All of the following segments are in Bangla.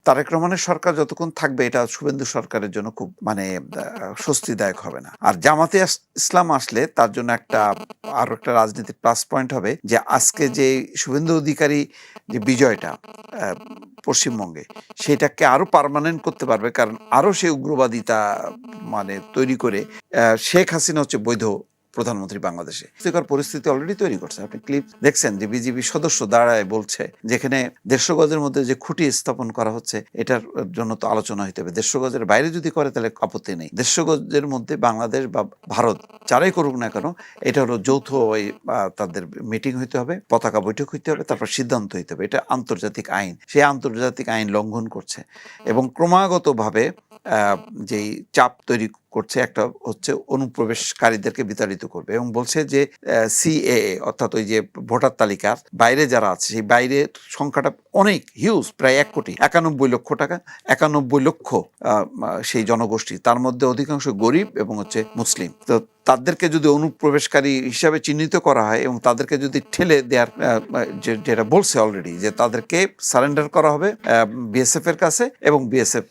তারেক রহমানের সরকার যতক্ষণ থাকবে এটা শুভেন্দু সরকারের জন্য খুব মানে স্বস্তিদায়ক হবে না। আর জামাতে ইসলাম আসলে তার জন্য আরো একটা রাজনীতির প্লাস পয়েন্ট হবে যে আজকে যে শুভেন্দু অধিকারী যে বিজয়টা পশ্চিমবঙ্গে সেটাকে আরো পার্মানেন্ট করতে পারবে, কারণ আরো সে উগ্রবাদিতা মানে তৈরি করে শেখ হাসিনা হচ্ছে বৈধ প্রধানমন্ত্রী বাংলাদেশে পরিস্থিতি অলরেডি তৈরি করছে। আপনি ক্লিপ দেখছেন যে বিজিবি সদস্য দাঁড়ায় বলছে যেখানে 150 গজের মধ্যে যে খুঁটি স্থাপন করা হচ্ছে এটার জন্য তো আলোচনা হইতে হবে। 150 গজের বাইরে যদি করে তাহলে আপত্তি নেই। 150 গজের মধ্যে বাংলাদেশ বা ভারত যারাই করুক না কেন এটা হলো যৌথ ওই তাদের মিটিং হইতে হবে, পতাকা বৈঠক হইতে হবে, তারপর সিদ্ধান্ত হইতে হবে। এটা আন্তর্জাতিক আইন, সেই আন্তর্জাতিক আইন লঙ্ঘন করছে এবং ক্রমাগতভাবে যেই চাপ তৈরি করছে একটা হচ্ছে অনুপ্রবেশকারীদেরকে বিতাড়িত করবে এবং বলছে যে সিএএ অর্থাৎ ওই যে ভোটার তালিকার বাইরে যারা আছে সেই বাইরের সংখ্যাটা অনেক হিউজ, প্রায় 1 কোটি 91 লক্ষ টাকা 91 লক্ষ সেই জনগোষ্ঠী, তার মধ্যে অধিকাংশ গরিব এবং হচ্ছে মুসলিম। তো তাদেরকে যদি অনুপ্রবেশকারী হিসাবে চিহ্নিত করা হয় এবং তাদেরকে যদি ঠেলে দেওয়ার যেটা বলছে অলরেডি যে তাদেরকে সারেন্ডার করা হবে বিএসএফ এর কাছে এবং বিএসএফ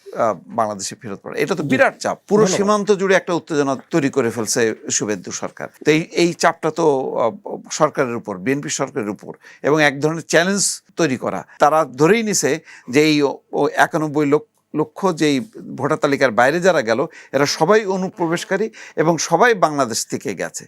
বাংলাদেশে ফেরত পড়ে, এটা তো বিরাট চাপ। পুরো সীমান্ত জুড়ে একটা উত্তেজনা তৈরি করে ফেলছে শুভেন্দু সরকার। তো এই চাপটা তো সরকারের উপর, বিএনপি সরকারের উপর, এবং এক ধরনের চ্যালেঞ্জ তৈরি করা। তারা ধরেই নিছে যে এই 91 লক্ষ যেই ভোটার তালিকার বাইরে যারা গেল এরা সবাই অনুপ্রবেশকারী এবং সবাই বাংলাদেশ থেকে গেছে।